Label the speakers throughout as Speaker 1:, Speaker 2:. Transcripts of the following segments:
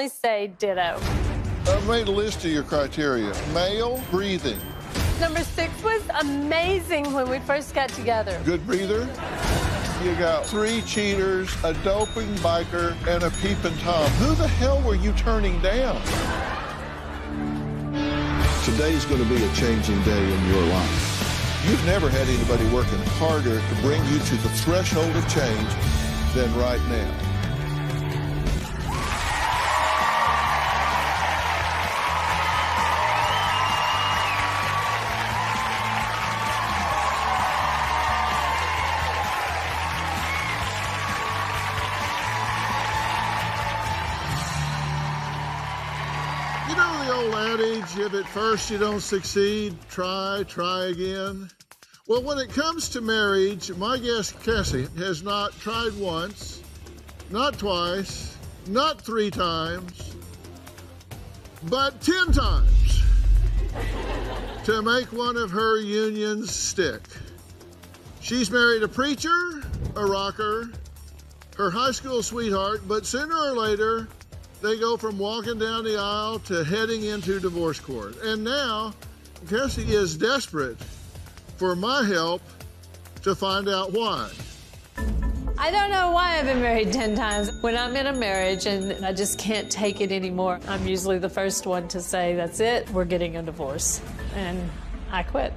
Speaker 1: only say ditto.
Speaker 2: I made a list of your criteria. Male, breathing.
Speaker 1: Number 6 was amazing when we first got together.
Speaker 2: Good breather. You got 3 cheaters, a doping biker, and a peeping Tom. Who the hell were you turning down? Today's going to be a changing day in your life. You've never had anybody working harder to bring you to the threshold of change than right now. You know the old adage, if at first you don't succeed, try again? Well, when it comes to marriage, my guest, Cassie, has not tried once, not twice, not 3 times, but 10 times to make one of her unions stick. She's married a preacher, a rocker, her high school sweetheart, but sooner or later, they go from walking down the aisle to heading into divorce court. And now, Cassie is desperate for my help to find out why.
Speaker 1: I don't know why I've been married 10 times. When I'm in a marriage and I just can't take it anymore, I'm usually the first one to say, that's it, we're getting a divorce. And I quit.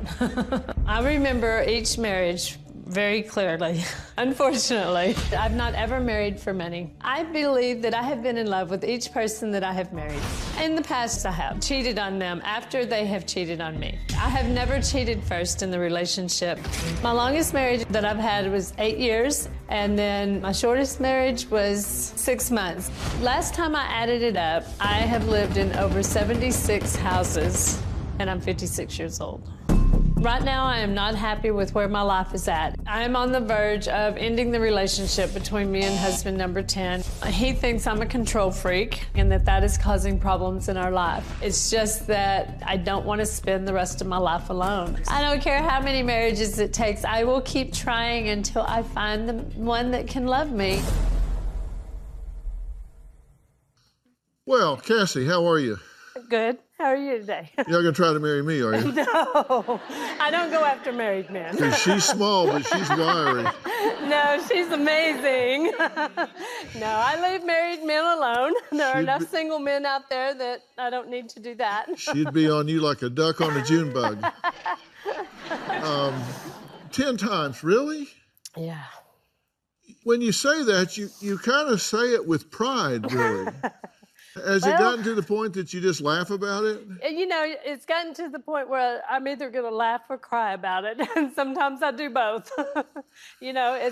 Speaker 1: I remember each marriage very clearly. Unfortunately, I've not ever married for money. I believe that I have been in love with each person that I have married. In the past, I have cheated on them after they have cheated on me. I have never cheated first in the relationship. My longest marriage that I've had was 8 years, and then my shortest marriage was 6 months. Last time I added it up, I have lived in over 76 houses, and I'm 56 years old. Right now, I am not happy with where my life is at. I am on the verge of ending the relationship between me and husband number 10. He thinks I'm a control freak and that is causing problems in our life. It's just that I don't want to spend the rest of my life alone. I don't care how many marriages it takes. I will keep trying until I find the one that can love me.
Speaker 2: Well, Cassie, how are you?
Speaker 1: Good. How are you today?
Speaker 2: You're not going to try to marry me, are you?
Speaker 1: No, I don't go after married men.
Speaker 2: She's small, but she's wiry.
Speaker 1: No, she's amazing. No, I leave married men alone. There are enough single men out there that I don't need to do that.
Speaker 2: She'd be on you like a duck on a June bug. 10 times, really?
Speaker 1: Yeah.
Speaker 2: When you say that, you kind of say it with pride, really. Has it gotten to the point that you just laugh about it?
Speaker 1: You know, it's gotten to the point where I'm either going to laugh or cry about it, and sometimes I do both. You know,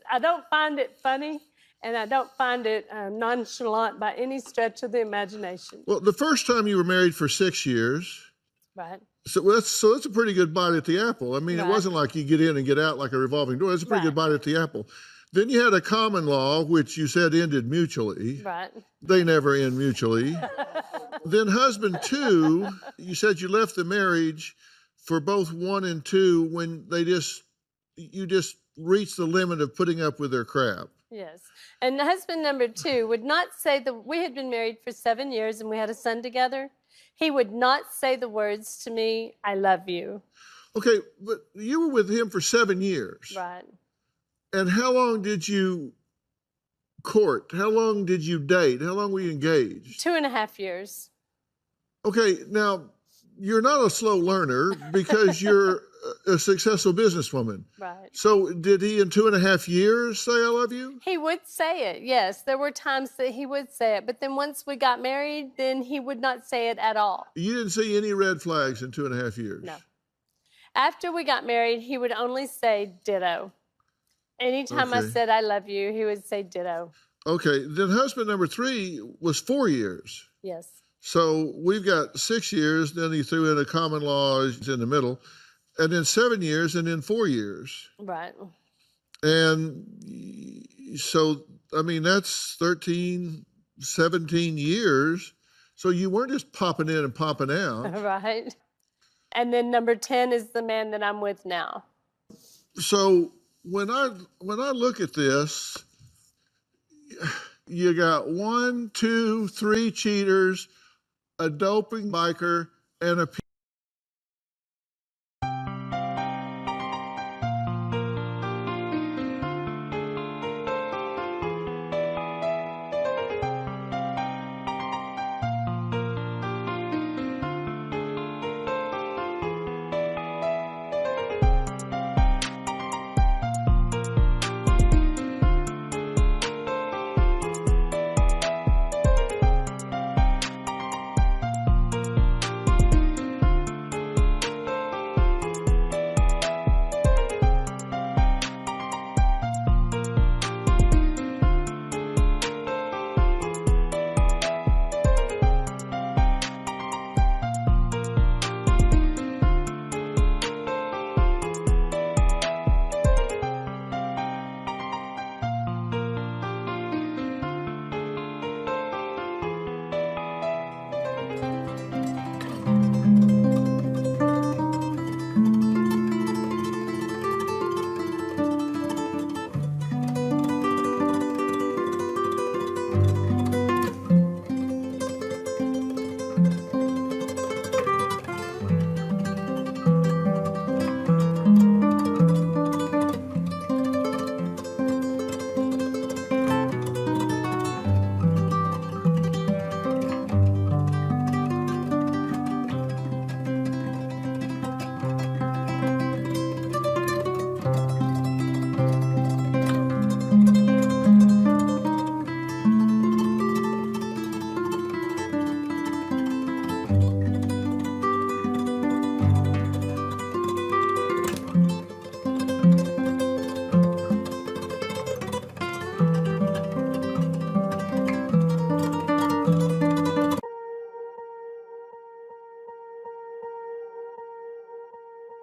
Speaker 1: I don't find it funny, and I don't find it nonchalant by any stretch of the imagination.
Speaker 2: Well, the first time you were married for 6 years.
Speaker 1: Right.
Speaker 2: So that's a pretty good bite at the apple. I mean, It wasn't like you get in and get out like a revolving door. It's a pretty good bite at the apple. Then you had a common law, which you said ended mutually. Right. They never end mutually. Then husband 2, you said you left the marriage for both 1 and 2 when you just reached the limit of putting up with their crap.
Speaker 1: Yes. And husband number 2 would not say we had been married for 7 years and we had a son together. He would not say the words to me, I love you.
Speaker 2: Okay, but you were with him for 7 years.
Speaker 1: Right.
Speaker 2: And how long did you court? How long did you date? How long were you engaged?
Speaker 1: 2.5 years.
Speaker 2: Okay, now, you're not a slow learner because you're a successful businesswoman.
Speaker 1: Right.
Speaker 2: So did he in 2.5 years say I love you?
Speaker 1: He would say it, yes. There were times that he would say it. But then once we got married, then he would not say it at all.
Speaker 2: You didn't see any red flags in 2.5 years?
Speaker 1: No. After we got married, he would only say ditto. Anytime I said I love you, he would say ditto.
Speaker 2: Okay, then husband number 3 was 4 years.
Speaker 1: Yes.
Speaker 2: So we've got 6 years, then he threw in a common law in the middle, and then 7 years, and then 4 years.
Speaker 1: Right.
Speaker 2: And so, I mean, that's 13, 17 years. So you weren't just popping in and popping out.
Speaker 1: Right. And then number 10 is the man that I'm with now.
Speaker 2: So when I look at this, You got 1, 2, 3 cheaters, a doping biker, and a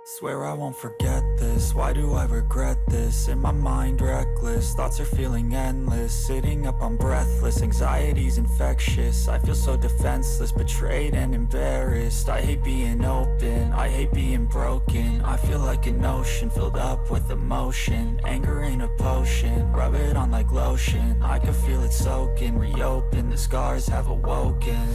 Speaker 3: Swear I won't forget this, why do I regret this? In my mind reckless, thoughts are feeling endless. Sitting up I'm breathless, anxiety's infectious. I feel so defenseless, betrayed and embarrassed. I hate being open, I hate being broken. I feel like an ocean filled up with emotion. Anger ain't a potion, rub it on like lotion. I can feel it soaking, reopen, the scars have awoken.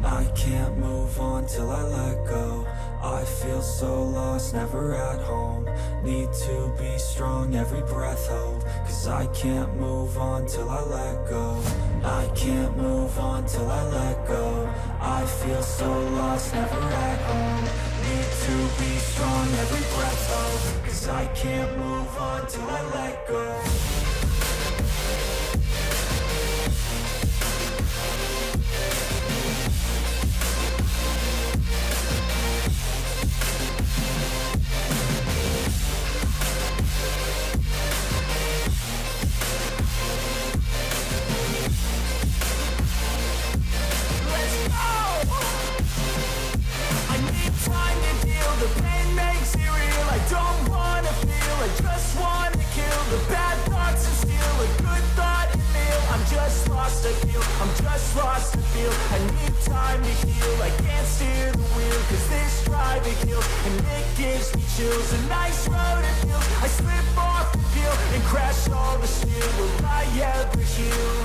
Speaker 3: I can't move on till I let go. I feel so lost, never at home. Need to be strong, every breath hold. Cause I can't move on till I let go. I can't move on till I let go. I feel so lost, never at home. Need to be strong, every breath hold. Cause I can't move on till I let go. The pain makes it real. I don't wanna feel, I just wanna kill the bad thoughts and steal a good thought and feel. I'm just lost, I feel, I'm just lost, I feel. I need time to heal, I can't steer the wheel. Cause this drive it kills, and it gives me chills. A nice road it feels, I slip off the peel and crash all the steel. Will I ever heal?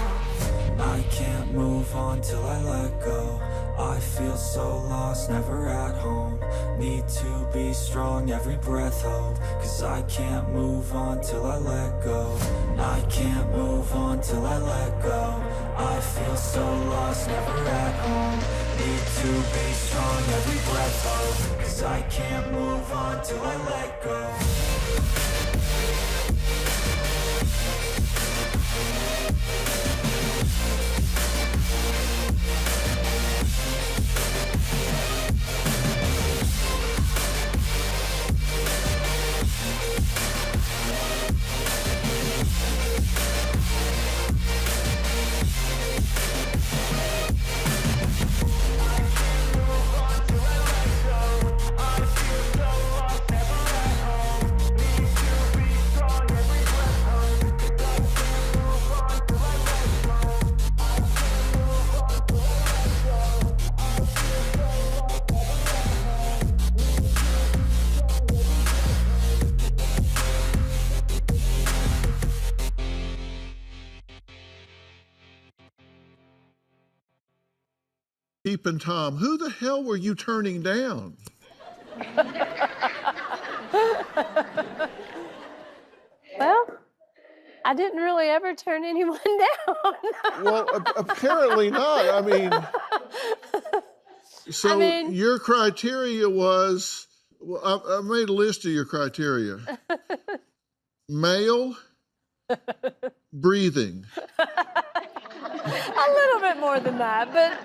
Speaker 3: I can't move on till I let go. I feel so lost, never at home. Need to be strong, every breath hold. Cause I can't move on till I let go. I can't move on till I let go. I feel so lost, never at home. Need to be strong, every breath hold. Cause I can't move on till I let go.
Speaker 2: Keeping Tom. Who the hell were you turning down?
Speaker 1: Well, I didn't really ever turn anyone down.
Speaker 2: Well, apparently not. I mean, so your criteria was, well, I made a list of your criteria. Male, breathing.
Speaker 1: A little bit more than that, but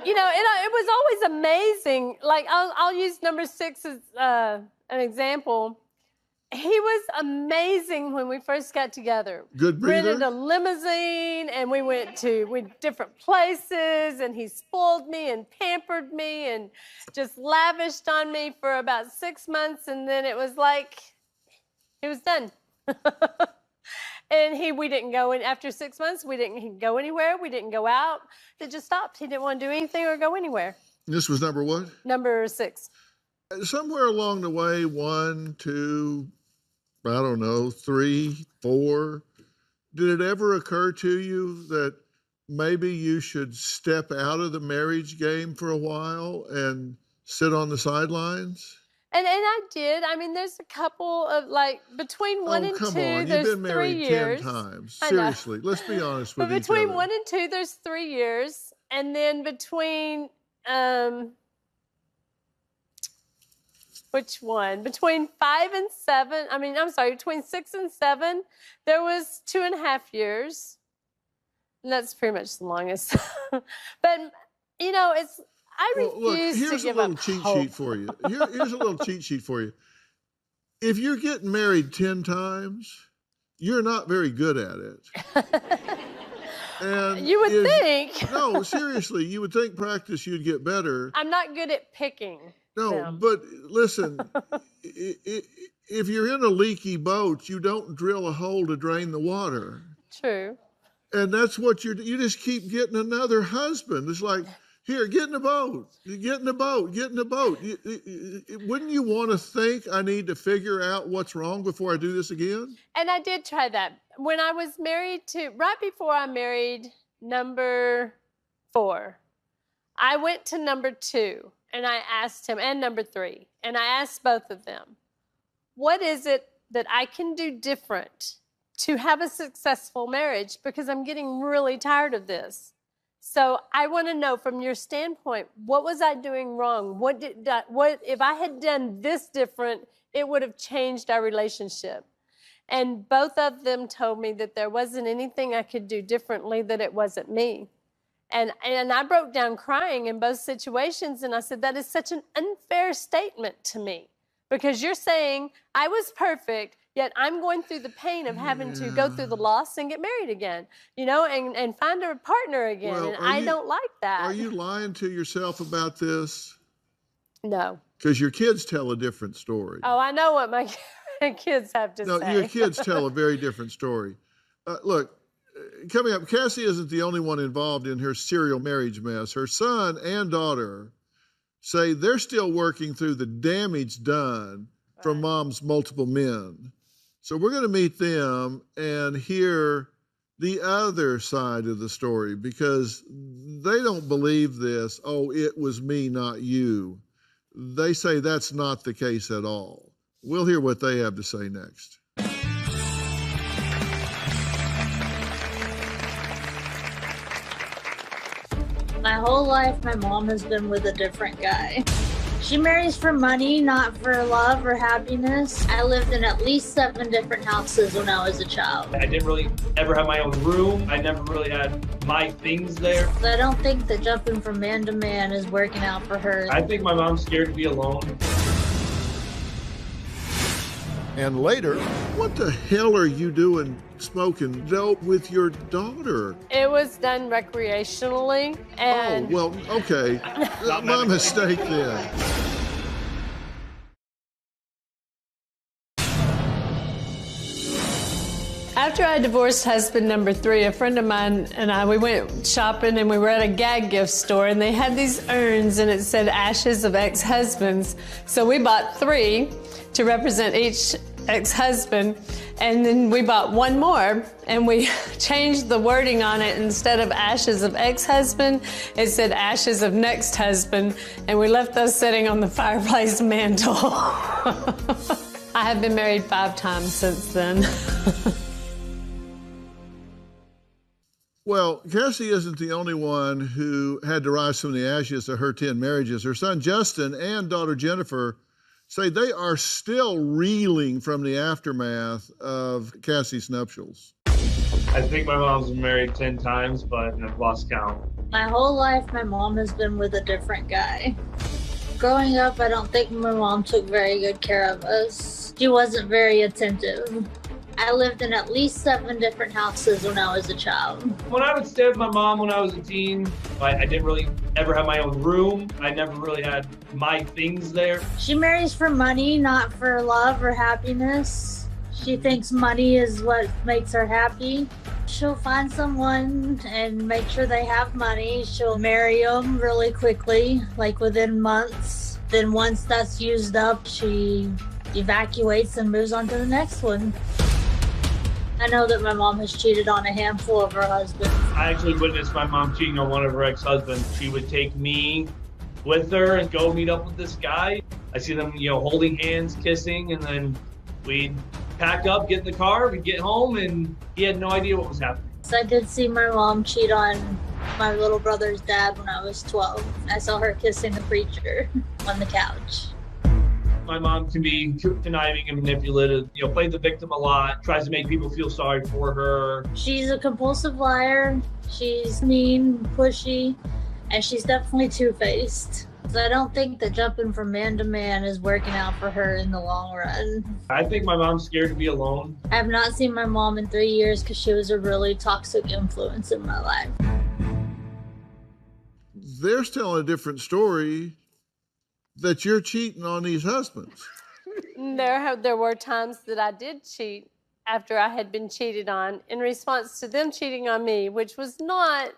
Speaker 1: you know, it was always amazing. Like I'll use number 6 as an example. He was amazing when we first got together.
Speaker 2: Good breather?
Speaker 1: Rented a limousine, and we went to different places, and he spoiled me and pampered me and just lavished on me for about 6 months, and then it was like he was done. And we didn't go in after 6 months. We didn't go anywhere. We didn't go out. It just stopped. He didn't want to do anything or go anywhere.
Speaker 2: This was number what?
Speaker 1: Number 6.
Speaker 2: Somewhere along the way, 1, 2, I don't know, 3, 4, did it ever occur to you that maybe you should step out of the marriage game for a while and sit on the sidelines?
Speaker 1: And I did. I mean, there's a couple of, like, between 1 and 2,
Speaker 2: come on.
Speaker 1: there's
Speaker 2: You've been married
Speaker 1: 3 years.
Speaker 2: 10 times. Seriously, let's be honest with each other.
Speaker 1: But between 1 and 2, there's 3 years. And then between, which one? Between 5 and 7, between 6 and 7, there was 2.5 years. And that's pretty much the longest. But, you know, I refuse to give up hope.
Speaker 2: Here's a little cheat sheet for you. Here's a little cheat sheet for you. If you're getting married 10 times, you're not very good at it. And
Speaker 1: you would think.
Speaker 2: No, seriously, you would think practice you'd get better.
Speaker 1: I'm not good at picking.
Speaker 2: No,
Speaker 1: them.
Speaker 2: But listen, if you're in a leaky boat, you don't drill a hole to drain the water.
Speaker 1: True.
Speaker 2: And that's what you just keep getting another husband. It's like, here, get in the boat, get in the boat, get in the boat. Wouldn't you want to think I need to figure out what's wrong before I do this again?
Speaker 1: And I did try that. When I was married right before I married number 4, I went to number 2 and I asked him, and number 3, and I asked both of them, what is it that I can do different to have a successful marriage? Because I'm getting really tired of this. So I want to know from your standpoint, what was I doing wrong? What if I had done this different, it would have changed our relationship. And both of them told me that there wasn't anything I could do differently, that it wasn't me. And I broke down crying in both situations, and I said, that is such an unfair statement to me, because you're saying I was perfect, yet I'm going through the pain of having to go through the loss and get married again, you know, and find a partner again.
Speaker 2: Well,
Speaker 1: and I don't like that.
Speaker 2: Are you lying to yourself about this?
Speaker 1: No.
Speaker 2: Because your kids tell a different story.
Speaker 1: Oh, I know what my kids have to say.
Speaker 2: No, your kids tell a very different story. Look, coming up, Cassie isn't the only one involved in her serial marriage mess. Her son and daughter say they're still working through the damage done from mom's multiple men. So we're going to meet them and hear the other side of the story, because they don't believe this, oh, it was me, not you. They say that's not the case at all. We'll hear what they have to say next.
Speaker 4: My whole life, my mom has been with a different guy. She marries for money, not for love or happiness. I lived in at least 7 different houses when I was a child.
Speaker 5: I didn't really ever have my own room. I never really had my things there.
Speaker 4: I don't think that jumping from man to man is working out for her.
Speaker 5: I think my mom's scared to be alone.
Speaker 2: And later, what the hell are you doing smoking dope with your daughter?
Speaker 1: It was done recreationally. And
Speaker 2: oh, well, okay. My mistake then.
Speaker 1: After I divorced husband number 3, a friend of mine and I, we went shopping, and we were at a gag gift store, and they had these urns and it said ashes of ex-husbands. So we bought 3 to represent each ex-husband, and then we bought one more, and we changed the wording on it. Instead of ashes of ex-husband, it said ashes of next husband, and we left those sitting on the fireplace mantle. I have been married 5 times since then.
Speaker 2: Well, Cassie isn't the only one who had to rise from the ashes of her 10 marriages. Her son Justin and daughter Jennifer say they are still reeling from the aftermath of Cassie's nuptials.
Speaker 5: I think my mom's been married 10 times, but I've lost count.
Speaker 4: My whole life, my mom has been with a different guy. Growing up, I don't think my mom took very good care of us. She wasn't very attentive. I lived in at least 7 different houses when I was a child.
Speaker 5: When I would stay with my mom when I was a teen, I didn't really ever have my own room. I never really had my things there.
Speaker 4: She marries for money, not for love or happiness. She thinks money is what makes her happy. She'll find someone and make sure they have money. She'll marry them really quickly, like within months. Then once that's used up, she evacuates and moves on to the next one. I know that my mom has cheated on a handful of her husbands.
Speaker 5: I actually witnessed my mom cheating on one of her ex-husbands. She would take me with her and go meet up with this guy. I see them, holding hands, kissing, and then we'd pack up, get in the car, we'd get home, and he had no idea what was happening.
Speaker 4: So I did see my mom cheat on my little brother's dad when I was 12. I saw her kissing the preacher on the couch.
Speaker 5: My mom can be conniving and manipulative, played the victim a lot, tries to make people feel sorry for her.
Speaker 4: She's a compulsive liar. She's mean, pushy, and she's definitely two-faced. So I don't think that jumping from man to man is working out for her in the long run.
Speaker 5: I think my mom's scared to be alone.
Speaker 4: I have not seen my mom in 3 years because she was a really toxic influence in my life.
Speaker 2: They're telling a different story, that you're cheating on these husbands.
Speaker 1: There were times that I did cheat after I had been cheated on in response to them cheating on me, which was not.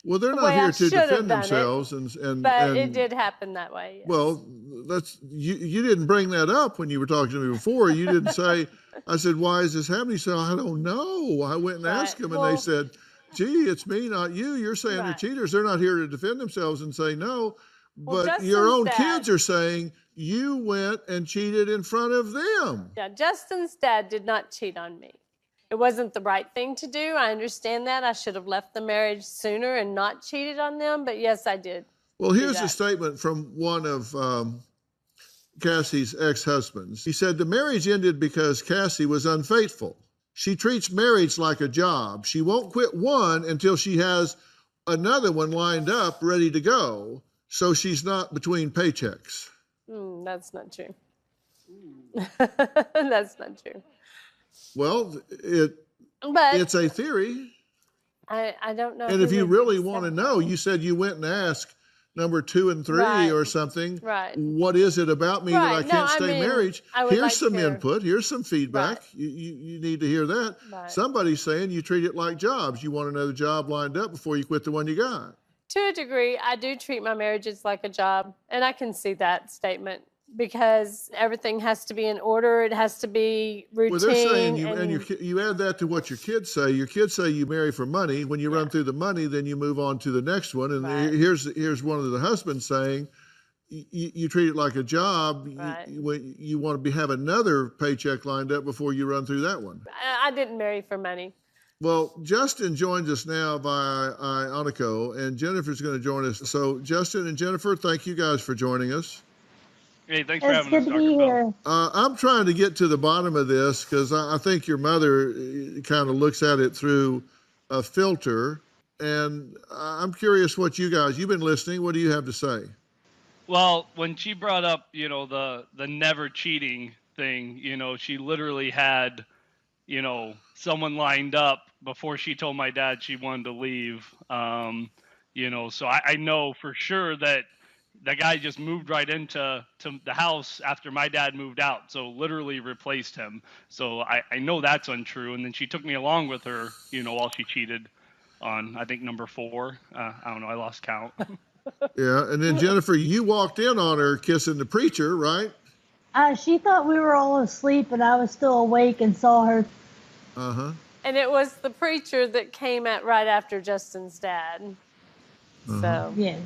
Speaker 2: Well, they're not here to defend themselves, but
Speaker 1: it did happen that way. Yes.
Speaker 2: Well, that's you didn't bring that up when you were talking to me before. You didn't say. I said, "Why is this happening?" He said, "I don't know." I went and asked them, and they said, "Gee, it's me, not you. You're saying they're cheaters. They're not here to defend themselves and say no." But your own kids are saying you went and cheated in front of them.
Speaker 1: Yeah, Justin's dad did not cheat on me. It wasn't the right thing to do. I understand that. I should have left the marriage sooner and not cheated on them. But yes, I did.
Speaker 2: Well, here's a statement from one of Cassie's ex-husbands. He said, "The marriage ended because Cassie was unfaithful. She treats marriage like a job. She won't quit one until she has another one lined up, ready to go. So she's not between paychecks."
Speaker 1: That's not true. That's not true.
Speaker 2: Well, it's a theory.
Speaker 1: I don't know.
Speaker 2: And if you really want to know, you said you went and asked number 2 and 3 or something.
Speaker 1: Right.
Speaker 2: What is it about me that I can't stay married? Here's
Speaker 1: like
Speaker 2: some input. Here's some feedback. Right. You need to hear that. Right. Somebody's saying you treat it like jobs. You want another job lined up before you quit the one you got.
Speaker 1: To a degree, I do treat my marriages like a job, and I can see that statement because everything has to be in order. It has to be routine.
Speaker 2: Well, they're saying you add that to what your kids say. Your kids say you marry for money. When you run through the money, then you move on to the next one. And here's one of the husbands saying you treat it like a job. Right. You want to have another paycheck lined up before you run through that one.
Speaker 1: I didn't marry for money.
Speaker 2: Well, Justin joins us now via Ionico, and Jennifer's going to join us. So, Justin and Jennifer, thank you guys for joining us.
Speaker 6: Hey, thanks for having us, Dr. Phil.
Speaker 2: I'm trying to get to the bottom of this because I think your mother kind of looks at it through a filter, and I'm curious what you've been listening. What do you have to say?
Speaker 6: Well, when she brought up, the never cheating thing, she literally had, someone lined up before she told my dad she wanted to leave. So I know for sure that the guy just moved right into the house after my dad moved out. So literally replaced him. So I know that's untrue. And then she took me along with her, while she cheated on, I think, number 4. I don't know. I lost count.
Speaker 2: Yeah. And then Jennifer, you walked in on her kissing the preacher, right?
Speaker 4: She thought we were all asleep and I was still awake and saw her.
Speaker 2: Uh-huh.
Speaker 1: And it was the preacher that came at right after Justin's dad. So.
Speaker 4: Yeah.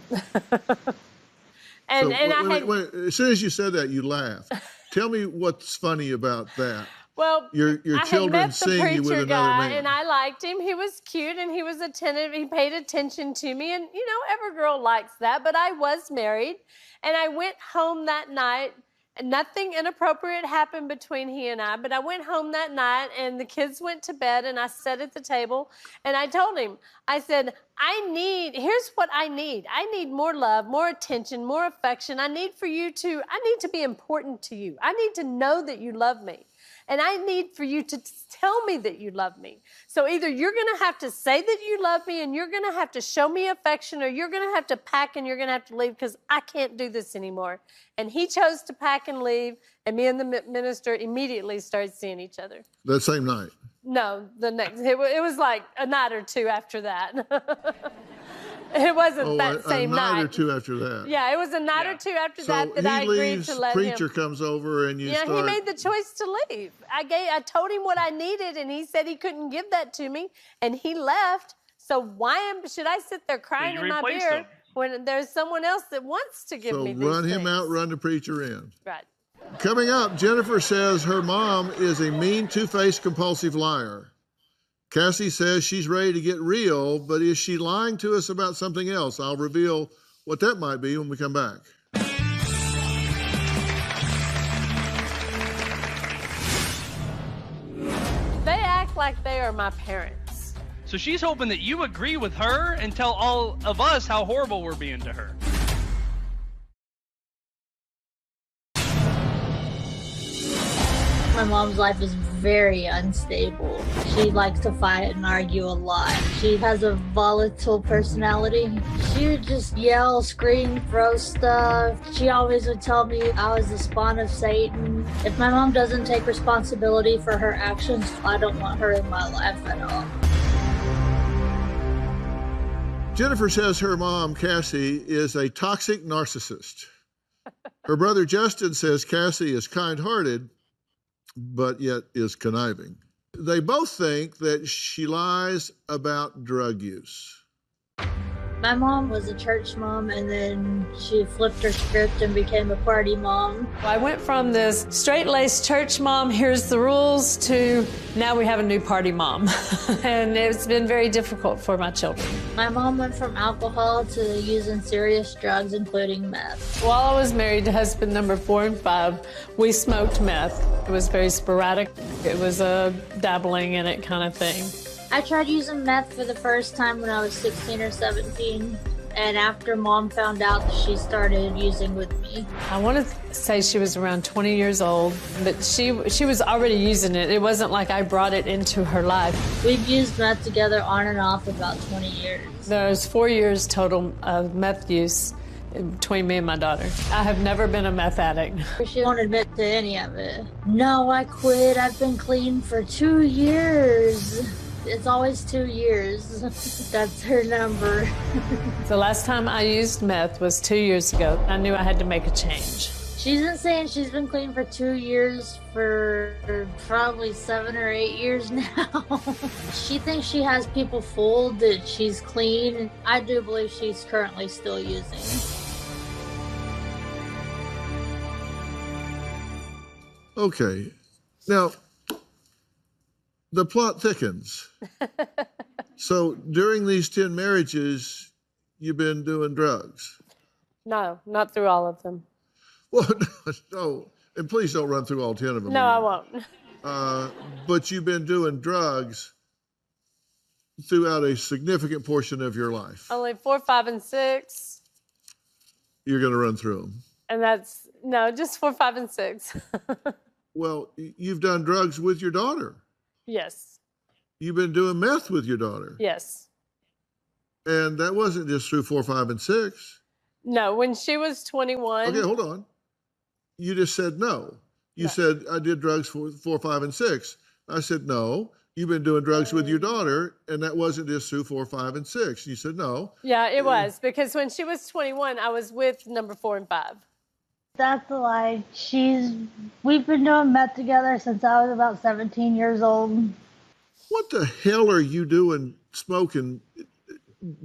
Speaker 1: And
Speaker 2: So, wait, as soon as you said that, you laughed. Tell me what's funny about that.
Speaker 1: Well,
Speaker 2: Your
Speaker 1: I had
Speaker 2: children
Speaker 1: met the
Speaker 2: seeing you with
Speaker 1: preacher
Speaker 2: another
Speaker 1: guy,
Speaker 2: man.
Speaker 1: and I liked him. He was cute, and he was attentive. He paid attention to me, and, you know, every girl likes that. But I was married, and I went home that night. And nothing inappropriate happened between he and I, but I went home that night, and the kids went to bed, and I sat at the table, and I told him, I said, here's what I need. I need more love, more attention, more affection. I need to be important to you. I need to know that you love me. And I need for you to tell me that you love me. So either you're going to have to say that you love me and you're going to have to show me affection, or you're going to have to pack and you're going to have to leave, because I can't do this anymore. And he chose to pack and leave, and me and the minister immediately started seeing each other.
Speaker 2: That same night?
Speaker 1: No, the next. It was like a night or two after that. It wasn't that same night.
Speaker 2: A night or two after that.
Speaker 1: Yeah, it was a night or two after that I agreed to let him.
Speaker 2: Preacher comes over and you start.
Speaker 1: Yeah, he made the choice to leave. I told him what I needed, and he said he couldn't give that to me, and he left. So why should I sit there crying in my beer when there's someone else that wants to give me these
Speaker 2: So run him
Speaker 1: things?
Speaker 2: out, run the preacher in.
Speaker 1: Right.
Speaker 2: Coming up, Jennifer says her mom is a mean, two-faced, compulsive liar. Cassie says she's ready to get real, but is she lying to us about something else? I'll reveal what that might be when we come back.
Speaker 1: They act like they are my parents.
Speaker 6: So she's hoping that you agree with her and tell all of us how horrible we're being to her.
Speaker 4: My mom's life is very unstable. She likes to fight and argue a lot. She has a volatile personality. She would just yell, scream, throw stuff. She always would tell me I was the spawn of Satan. If my mom doesn't take responsibility for her actions, I don't want her in my life at all.
Speaker 2: Jennifer says her mom, Cassie, is a toxic narcissist. Her brother Justin says Cassie is kind-hearted, but yet is conniving. They both think that she lies about drug use.
Speaker 4: My mom was a church mom, and then she flipped her script and became a party mom.
Speaker 1: I went from this straight-laced church mom, here's the rules, to now we have a new party mom. And it's been very difficult for my children.
Speaker 4: My mom went from alcohol to using serious drugs, including meth.
Speaker 1: While I was married to husband number 4 and 5, we smoked meth. It was very sporadic. It was a dabbling in it kind of thing.
Speaker 4: I tried using meth for the first time when I was 16 or 17, and after Mom found out, she started using with me.
Speaker 1: I want to say she was around 20 years old, but she was already using it. It wasn't like I brought it into her life.
Speaker 4: We've used meth together on and off about 20 years.
Speaker 1: There's 4 years total of meth use between me and my daughter. I have never been a meth addict.
Speaker 4: She won't admit to any of it. No, I quit. I've been clean for 2 years. It's always 2 years. That's her number.
Speaker 1: The last time I used meth was 2 years ago. I knew I had to make a change.
Speaker 4: She's been saying she's been clean for 2 years for probably 7 or 8 years now. She thinks she has people fooled that she's clean. I do believe she's currently still using.
Speaker 2: Okay. Now, the plot thickens. So during these 10 marriages, you've been doing drugs?
Speaker 1: No, not through all of them.
Speaker 2: Well, no, and please don't run through all 10 of them.
Speaker 1: No, I won't.
Speaker 2: But you've been doing drugs throughout a significant portion of your life.
Speaker 1: Only 4, 5, and 6.
Speaker 2: You're going to run through them.
Speaker 1: And that's, no, just 4, 5, and 6.
Speaker 2: Well, you've done drugs with your daughter.
Speaker 1: Yes.
Speaker 2: You've been doing meth with your daughter.
Speaker 1: Yes.
Speaker 2: And that wasn't just through 4, 5, and 6.
Speaker 1: No, when she was 21.
Speaker 2: Okay, hold on. You just said no. You said, I did drugs for 4, 5, and 6. I said, no, you've been doing drugs with your daughter, and that wasn't just through 4, 5, and 6. You said no.
Speaker 1: Yeah, it was, because when she was 21, I was with number 4 and 5.
Speaker 4: That's a lie. We've been doing meth together since I was about 17 years old.
Speaker 2: What the hell are you doing smoking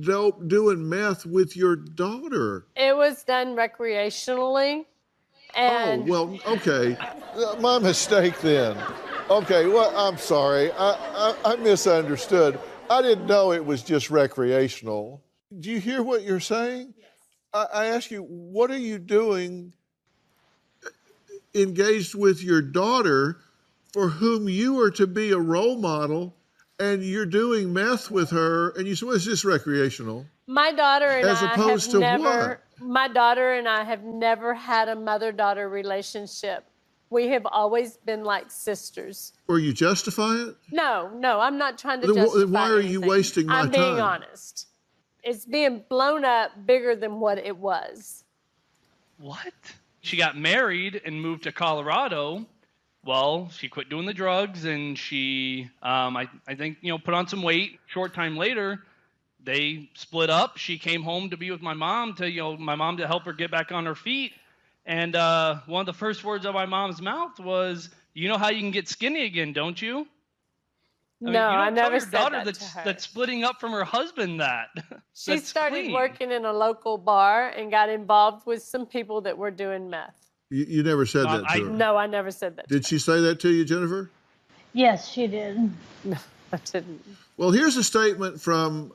Speaker 2: dope, doing meth with your daughter?
Speaker 1: It was done recreationally. And
Speaker 2: oh, well, okay. My mistake then. Okay, well, I'm sorry. I misunderstood. I didn't know it was just recreational. Do you hear what you're saying? Yes. I ask you, what are you doing engaged with your daughter for whom you are to be a role model, and you're doing meth with her, and you say, well, is this recreational?
Speaker 1: My daughter and
Speaker 2: As opposed to what?
Speaker 1: My daughter and I have never had a mother-daughter relationship. We have always been like sisters.
Speaker 2: Or you justify it?
Speaker 1: No, I'm not trying to justify
Speaker 2: Then why are you
Speaker 1: anything.
Speaker 2: wasting my time?
Speaker 1: I'm being honest. It's being blown up bigger than what it was.
Speaker 6: What? She got married and moved to Colorado. Well, she quit doing the drugs, and she, I think, put on some weight. Short time later, they split up. She came home to be with my mom to help her get back on her feet. And one of the first words out of my mom's mouth was, "You know how you can get skinny again, don't you?"
Speaker 1: I never said
Speaker 6: daughter
Speaker 1: that to her.
Speaker 6: that's splitting up from her husband that.
Speaker 1: She started working in a local bar and got involved with some people that were doing meth.
Speaker 2: You never said that to her?
Speaker 1: No, I never said that.
Speaker 2: Did she say that to you, Jennifer?
Speaker 4: Yes, she did.
Speaker 1: No, I didn't.
Speaker 2: Well, here's a statement from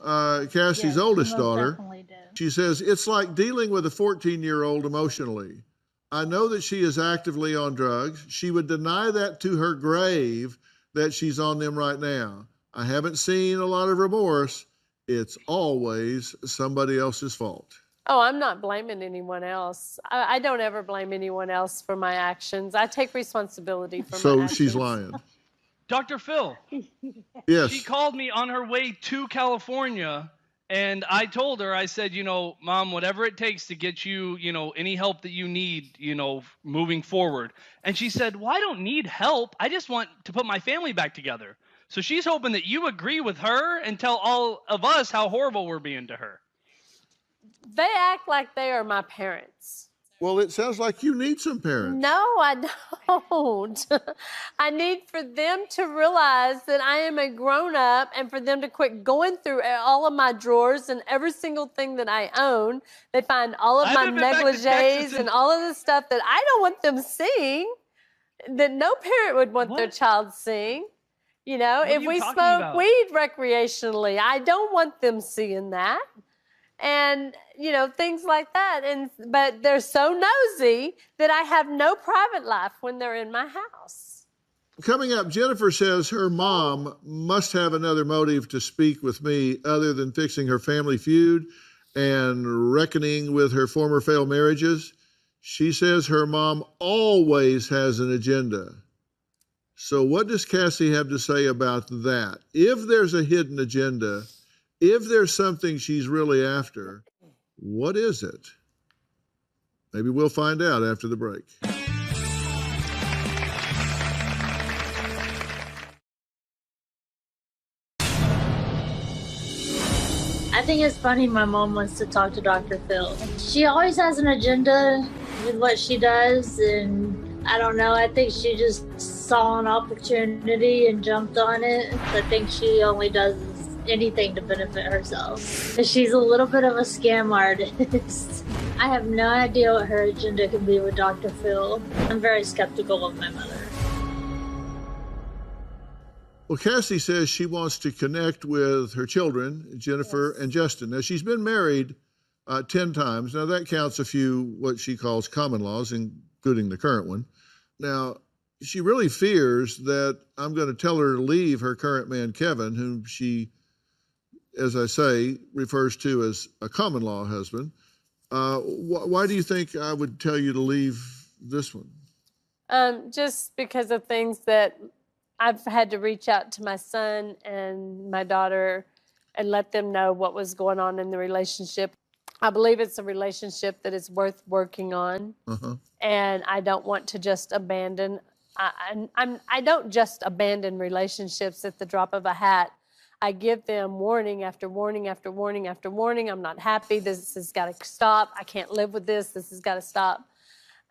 Speaker 2: Cassie's oldest daughter.
Speaker 4: Definitely did.
Speaker 2: She says, "It's like dealing with a 14-year-old emotionally. I know that she is actively on drugs. She would deny that to her grave that she's on them right now. I haven't seen a lot of remorse. It's always somebody else's fault."
Speaker 1: Oh, I'm not blaming anyone else. I don't ever blame anyone else for my actions. I take responsibility for my actions.
Speaker 2: So she's lying.
Speaker 6: Dr. Phil.
Speaker 2: Yes.
Speaker 6: She called me on her way to California, and I told her, I said, Mom, whatever it takes to get you, any help that you need, moving forward. And she said, well, I don't need help. I just want to put my family back together. So she's hoping that you agree with her and tell all of us how horrible we're being to her.
Speaker 1: They act like they are my parents.
Speaker 2: Well, it sounds like you need some parents.
Speaker 1: No, I don't. I need for them to realize that I am a grown-up, and for them to quit going through all of my drawers and every single thing that I own. They find all of my negligees and all of the stuff that I don't want them seeing, that no parent would want their child seeing. If we smoke weed recreationally, I don't want them seeing that. And, things like that. But they're so nosy that I have no private life when they're in my house.
Speaker 2: Coming up, Jennifer says her mom must have another motive to speak with me other than fixing her family feud and reckoning with her former failed marriages. She says her mom always has an agenda. So what does Cassie have to say about that? If there's a hidden agenda, if there's something she's really after, what is it? Maybe we'll find out after the break.
Speaker 4: I think it's funny my mom wants to talk to Dr. Phil. She always has an agenda with what she does, and I don't know, I think she just saw an opportunity and jumped on it. I think she only does anything to benefit herself. She's a little bit of a scam artist. I have no idea what her agenda could be with Dr. Phil. I'm very skeptical of my mother.
Speaker 2: Well, Cassie says she wants to connect with her children, Jennifer and Justin. Now, she's been married 10 times. Now, that counts a few what she calls common laws, including the current one. Now, she really fears that I'm going to tell her to leave her current man, Kevin, whom she, as I say, refers to as a common law husband. Why do you think I would tell you to leave this one?
Speaker 1: Just because of things that I've had to reach out to my son and my daughter and let them know what was going on in the relationship. I believe it's a relationship that is worth working on. And I don't want to just abandon. I don't just abandon relationships at the drop of a hat. I give them warning after warning after warning after warning. I'm not happy. This has got to stop. I can't live with this. This has got to stop.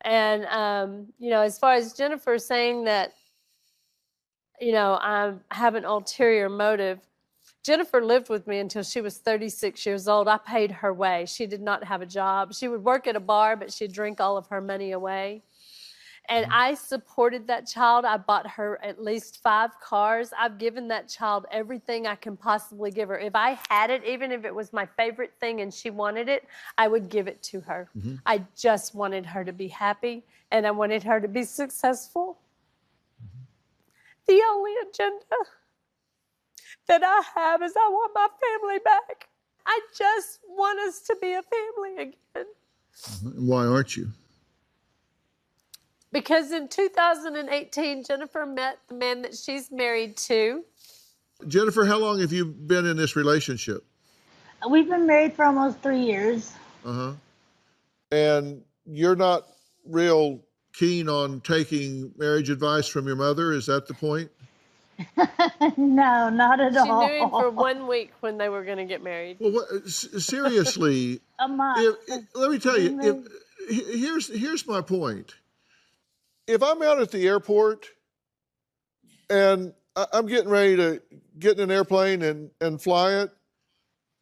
Speaker 1: And, you know, as far as Jennifer saying that, you know, I have an ulterior motive, Jennifer lived with me until she was 36 years old. I paid her way. She did not have a job. She would work at a bar, but she'd drink all of her money away. And I supported that child. I bought her at least 5 cars. I've given that child everything I can possibly give her. If I had it, even if it was my favorite thing and she wanted it, I would give it to her. I just wanted her to be happy, and I wanted her to be successful. The only agenda that I have is I want my family back. I just want us to be a family again.
Speaker 2: Why aren't you?
Speaker 1: Because in 2018, Jennifer met the man that she's married to.
Speaker 2: Jennifer, how long have you been in this relationship?
Speaker 4: We've been married for almost 3 years.
Speaker 2: And you're not real keen on taking marriage advice from your mother? Is that the point?
Speaker 4: No, not at all.
Speaker 1: She knew him for 1 week when they were going to get married.
Speaker 2: Well, seriously,
Speaker 4: A month.
Speaker 2: let me tell you, here's my point. If I'm out at the airport and I'm getting ready to get in an airplane and fly it,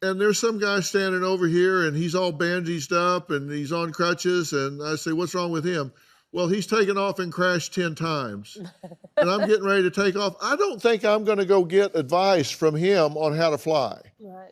Speaker 2: and there's some guy standing over here and he's all bandaged up and he's on crutches, and I say, what's wrong with him? Well, he's taken off and crashed 10 times. And I'm getting ready to take off. I don't think I'm going to go get advice from him on how to fly.
Speaker 1: Right.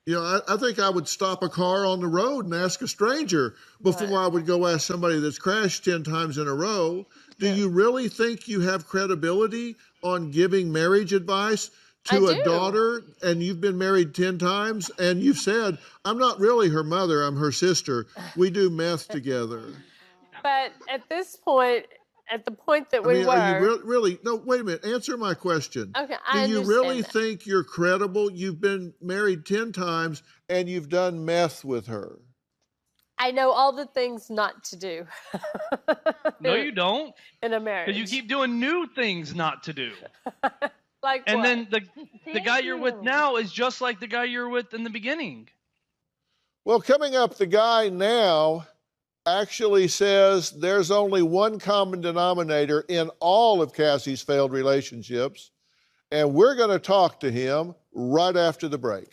Speaker 2: You know, I think I would stop a car on the road and ask a stranger before I would go ask somebody that's crashed 10 times in a row. Do you really think you have credibility on giving marriage advice to a daughter, and you've been married 10 times, and you've said, I'm not really her mother, I'm her sister. We do meth together.
Speaker 1: But at this point, at the point that we were...
Speaker 2: Are you really... No, wait a minute. Answer my question.
Speaker 1: Okay,
Speaker 2: Do you really think you're credible? You've been married 10 times, and you've done meth with her.
Speaker 1: I know all the things not to do.
Speaker 6: No, you don't.
Speaker 1: In a marriage.
Speaker 6: Because you keep doing new things not to do.
Speaker 1: Like
Speaker 6: and
Speaker 1: what?
Speaker 6: then the guy you're with now is just like the guy you're with in the beginning.
Speaker 2: Well, coming up, the guy now actually says there's only one common denominator in all of Cassie's failed relationships, and we're going to talk to him right after the break.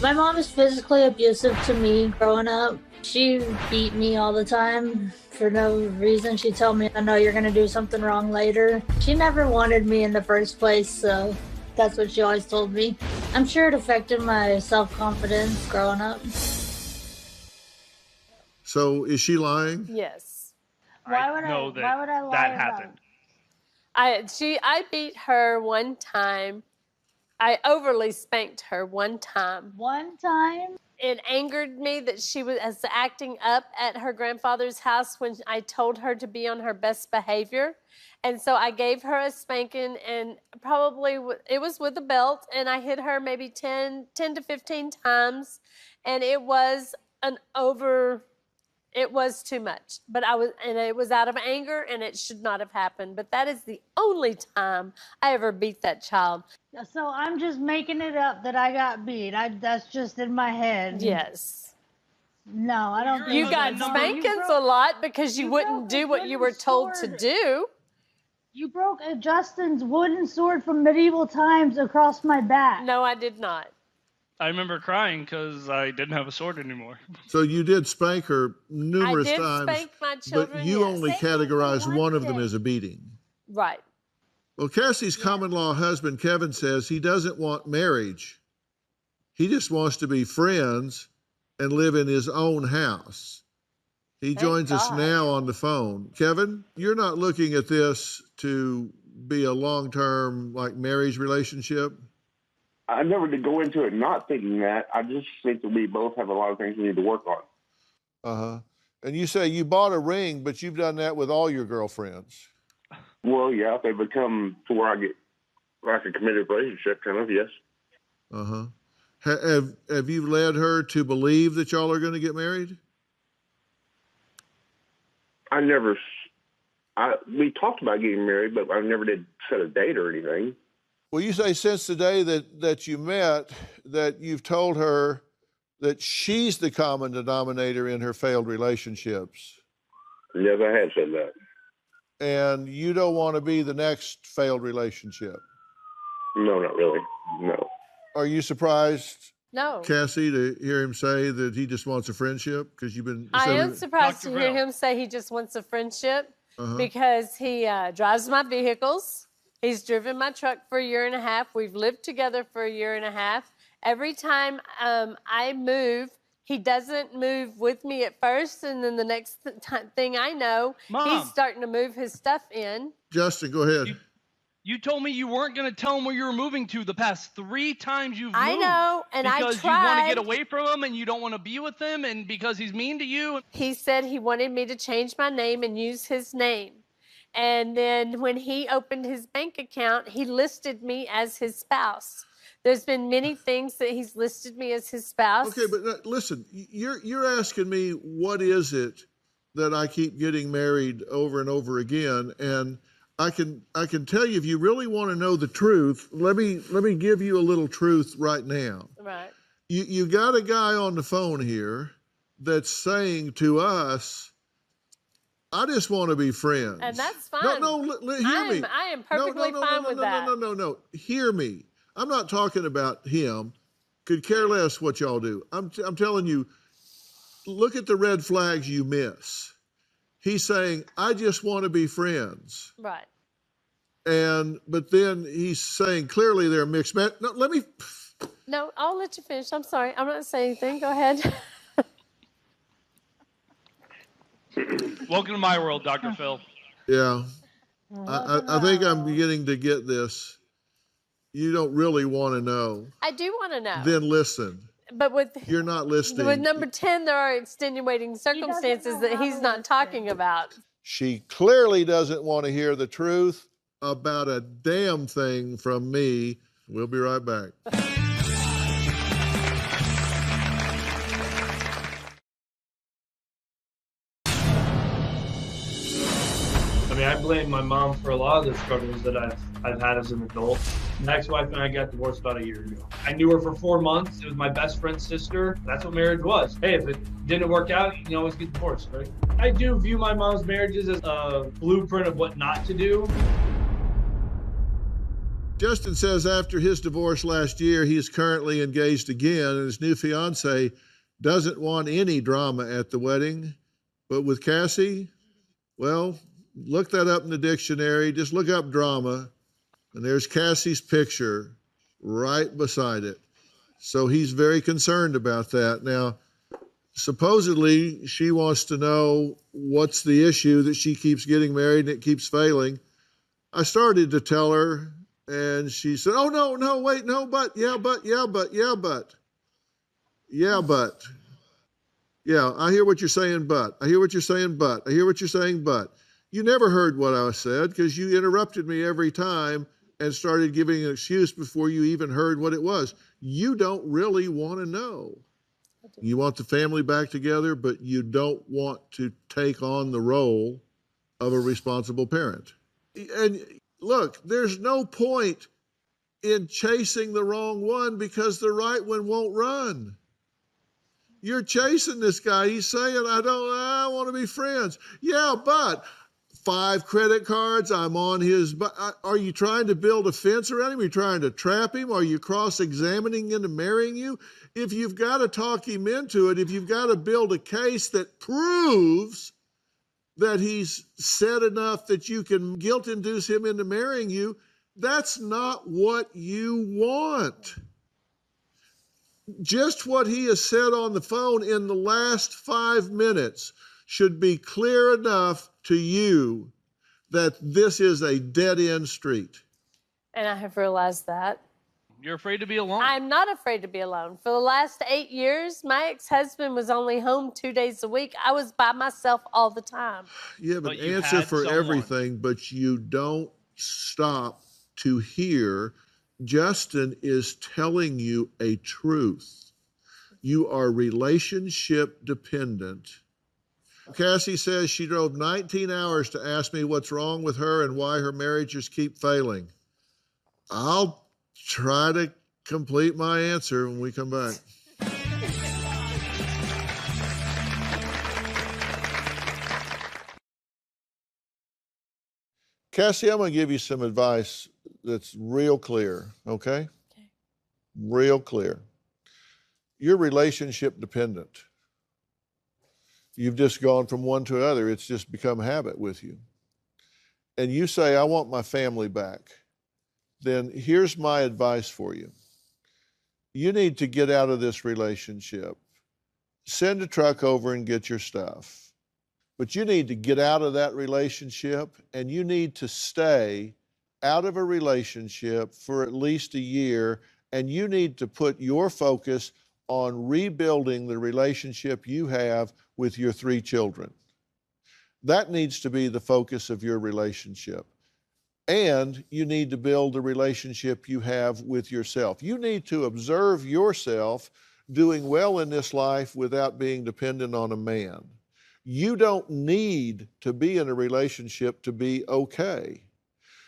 Speaker 4: My mom is physically abusive to me growing up. She beat me all the time for no reason. She'd tell me, I know you're going to do something wrong later. She never wanted me in the first place, so that's what she always told me. I'm sure it affected my self-confidence growing up.
Speaker 2: So is she lying?
Speaker 1: Yes.
Speaker 4: Why would I lie
Speaker 6: that
Speaker 4: about
Speaker 6: happened?
Speaker 1: I beat her one time. I overly spanked her one time.
Speaker 4: One time?
Speaker 1: It angered me that she was acting up at her grandfather's house when I told her to be on her best behavior. And so I gave her a spanking, and probably it was with a belt, and I hit her maybe 10 to 15 times. And it was it was too much, but it was out of anger, and it should not have happened. But that is the only time I ever beat that child.
Speaker 4: So I'm just making it up that I got beat. That's just in my head.
Speaker 1: Yes.
Speaker 4: No, I don't think
Speaker 1: You got spankings a lot because you wouldn't do what you were told to do.
Speaker 4: You broke Justin's wooden sword from medieval times across my back.
Speaker 1: No, I did not.
Speaker 6: I remember crying because I didn't have a sword anymore.
Speaker 2: So you did spank her numerous times.
Speaker 1: I did spank my children,
Speaker 2: but you only categorized one of them as a beating.
Speaker 1: Right.
Speaker 2: Well, Cassie's common-law husband, Kevin, says he doesn't want marriage. He just wants to be friends and live in his own house. He joins us now on the phone. Kevin, you're not looking at this to be a long-term, marriage relationship?
Speaker 7: I never did go into it not thinking that. I just think that we both have a lot of things we need to work on.
Speaker 2: Uh-huh. And you say you bought a ring, but you've done that with all your girlfriends.
Speaker 7: Well, yeah, if they become to where I get like a committed relationship, kind of, yes.
Speaker 2: Uh-huh. Have you led her to believe that y'all are going to get married?
Speaker 7: We talked about getting married, but I never did set a date or anything.
Speaker 2: Well, you say since the day that you met that you've told her that she's the common denominator in her failed relationships.
Speaker 7: Yes, I have said that.
Speaker 2: And you don't want to be the next failed relationship.
Speaker 7: No, not really. No.
Speaker 2: Are you surprised,
Speaker 1: No.
Speaker 2: Cassie, to hear him say that he just wants a friendship? Because you've been.
Speaker 1: I am surprised
Speaker 6: Dr.
Speaker 1: to hear
Speaker 6: Bill.
Speaker 1: him say he just wants a friendship because he drives my vehicles. He's driven my truck for 1.5 years. We've lived together for 1.5 years. Every time I move, he doesn't move with me at first, and then the next thing I know,
Speaker 6: Mom.
Speaker 1: he's starting to move his stuff in.
Speaker 2: Justin, go ahead.
Speaker 6: You told me you weren't going to tell him where you were moving to the past 3 times you've moved.
Speaker 1: I know, and I tried.
Speaker 6: Because you want to get away from him and you don't want to be with him and because he's mean to you.
Speaker 1: He said he wanted me to change my name and use his name. And then when he opened his bank account, he listed me as his spouse. There's been many things that he's listed me as his spouse.
Speaker 2: Okay, but listen, you're asking me what is it that I keep getting married over and over again, and I can tell you if you really want to know the truth. Let me give you a little truth right now.
Speaker 1: Right.
Speaker 2: You got a guy on the phone here that's saying to us, I just want to be friends.
Speaker 1: And that's fine.
Speaker 2: No, hear me.
Speaker 1: I am perfectly fine with that.
Speaker 2: No. Hear me. I'm not talking about him. Could care less what y'all do. I'm telling you, look at the red flags you miss. He's saying, I just want to be friends.
Speaker 1: Right.
Speaker 2: But then he's saying clearly they're mixed. No, let me.
Speaker 1: No, I'll let you finish. I'm sorry. I'm not saying anything. Go ahead.
Speaker 6: Welcome to my world, Dr. Phil.
Speaker 2: Yeah. I think I'm beginning to get this. You don't really want to know.
Speaker 1: I do want to know.
Speaker 2: Then listen.
Speaker 1: But
Speaker 2: You're not listening.
Speaker 1: with number 10, there are extenuating circumstances that he's not talking about.
Speaker 2: She clearly doesn't want to hear the truth about a damn thing from me. We'll be right back.
Speaker 5: I mean, I blame my mom for a lot of the struggles that I've had as an adult. My ex-wife and I got divorced about 1 year ago. I knew her for 4 months. It was my best friend's sister. That's what marriage was. Hey, if it didn't work out, you can always get divorced, right? I do view my mom's marriages as a blueprint of what not to do.
Speaker 2: Justin says after his divorce last year, he is currently engaged again, and his new fiance doesn't want any drama at the wedding. But with Cassie, well, look that up in the dictionary. Just look up drama, and there's Cassie's picture right beside it. So he's very concerned about that. Now, supposedly, she wants to know what's the issue that she keeps getting married and it keeps failing. I started to tell her, and she said, oh, no, wait, no, but. Yeah, I hear what you're saying, but. I hear what you're saying, but. I hear what you're saying, but. You never heard what I said because you interrupted me every time and started giving an excuse before you even heard what it was. You don't really want to know. You want the family back together, but you don't want to take on the role of a responsible parent. And look, there's no point in chasing the wrong one because the right one won't run. You're chasing this guy. He's saying, I want to be friends. Yeah, but 5 credit cards, I'm on his. Are you trying to build a fence around him? Are you trying to trap him? Are you cross-examining into marrying you? If you've got to talk him into it, if you've got to build a case that proves that he's said enough that you can guilt-induce him into marrying you, that's not what you want. Just what he has said on the phone in the last 5 minutes should be clear enough to you that this is a dead-end street.
Speaker 1: And I have realized that.
Speaker 6: You're afraid to be alone.
Speaker 1: I'm not afraid to be alone. For the last 8 years, my ex-husband was only home 2 days a week. I was by myself all the time.
Speaker 2: You have an answer for everything, but you don't stop to hear Justin is telling you a truth. You are relationship dependent. Cassie says she drove 19 hours to ask me what's wrong with her and why her marriages keep failing. I'll try to complete my answer when we come back. Cassie, I'm going to give you some advice that's real clear, okay?
Speaker 8: Okay.
Speaker 2: Real clear. You're relationship dependent. You've just gone from one to another. It's just become habit with you. And you say, I want my family back. Then here's my advice for you. You need to get out of this relationship. Send a truck over and get your stuff. But you need to get out of that relationship, and you need to stay out of a relationship for at least a year, and you need to put your focus on rebuilding the relationship you have with your 3 children. That needs to be the focus of your relationship. And you need to build the relationship you have with yourself. You need to observe yourself doing well in this life without being dependent on a man. You don't need to be in a relationship to be okay.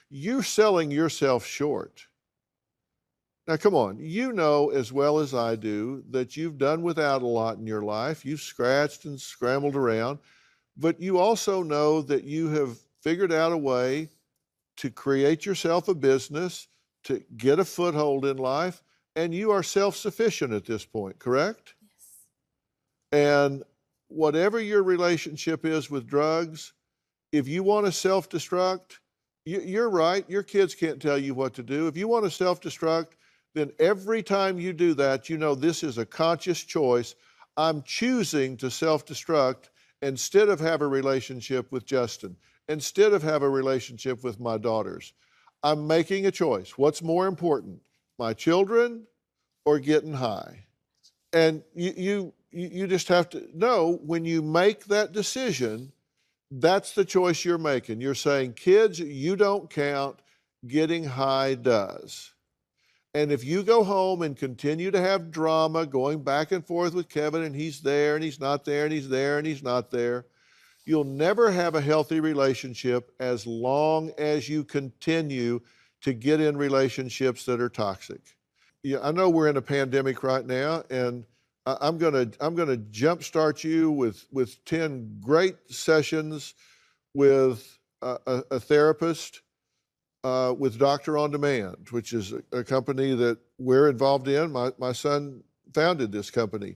Speaker 2: You're selling yourself short. Now, come on, you know as well as I do that you've done without a lot in your life. You've scratched and scrambled around, but you also know that you have figured out a way to create yourself a business, to get a foothold in life, and you are self-sufficient at this point, correct?
Speaker 8: Yes.
Speaker 2: And whatever your relationship is with drugs, if you want to self-destruct, you're right, your kids can't tell you what to do. If you want to self-destruct, then every time you do that, you know this is a conscious choice. I'm choosing to self-destruct instead of have a relationship with Justin, instead of have a relationship with my daughters. I'm making a choice. What's more important, my children or getting high? And you just have to know when you make that decision, that's the choice you're making. You're saying, kids, you don't count, getting high does. And if you go home and continue to have drama going back and forth with Kevin, and he's there and he's not there and he's there and he's not there, you'll never have a healthy relationship as long as you continue to get in relationships that are toxic. Yeah, I know we're in a pandemic right now, and I'm gonna jumpstart you with 10 great sessions with a therapist with Doctor On Demand, which is a company that we're involved in. My son founded this company,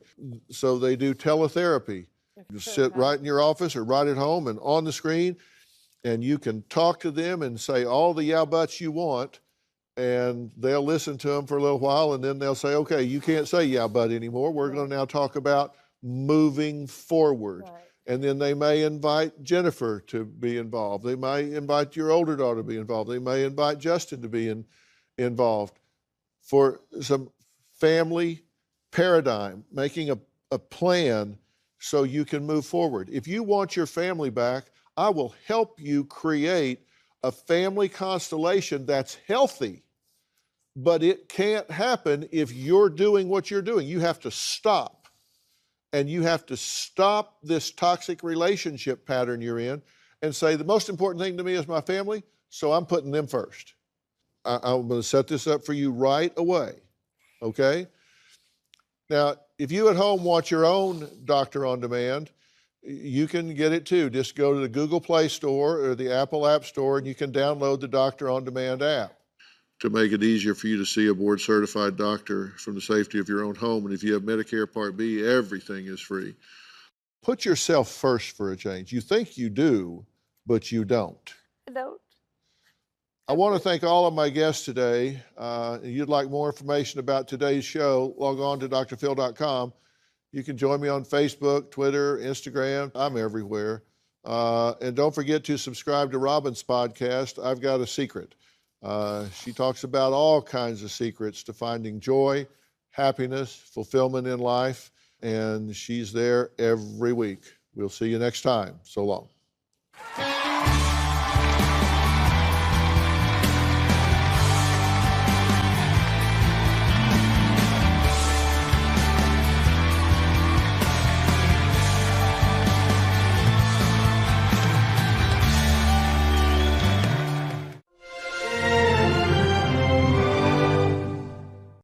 Speaker 2: so they do teletherapy. You sit right in your office or right at home and on the screen, and you can talk to them and say all the yeah buts you want, and they'll listen to them for a little while, and then they'll say, okay, you can't say yeah but anymore. We're going to now talk about moving forward. Right. And then they may invite Jennifer to be involved. They may invite your older daughter to be involved. They may invite Justin to be involved for some family paradigm, making a plan so you can move forward. If you want your family back, I will help you create a family constellation that's healthy, but it can't happen if you're doing what you're doing. You have to stop, and you have to stop this toxic relationship pattern you're in and say, the most important thing to me is my family, so I'm putting them first. I'm going to set this up for you right away, okay? Now, if you at home want your own Doctor On Demand, you can get it too. Just go to the Google Play Store or the Apple App Store, and you can download the Doctor On Demand app. To make it easier for you to see a board-certified doctor from the safety of your own home, and if you have Medicare Part B, everything is free. Put yourself first for a change. You think you do, but you don't.
Speaker 8: I don't.
Speaker 2: I want to thank all of my guests today. If you'd like more information about today's show, log on to drphil.com. You can join me on Facebook, Twitter, Instagram. I'm everywhere. And don't forget to subscribe to Robin's podcast, I've Got a Secret. She talks about all kinds of secrets to finding joy, happiness, fulfillment in life, and she's there every week. We'll see you next time. So long.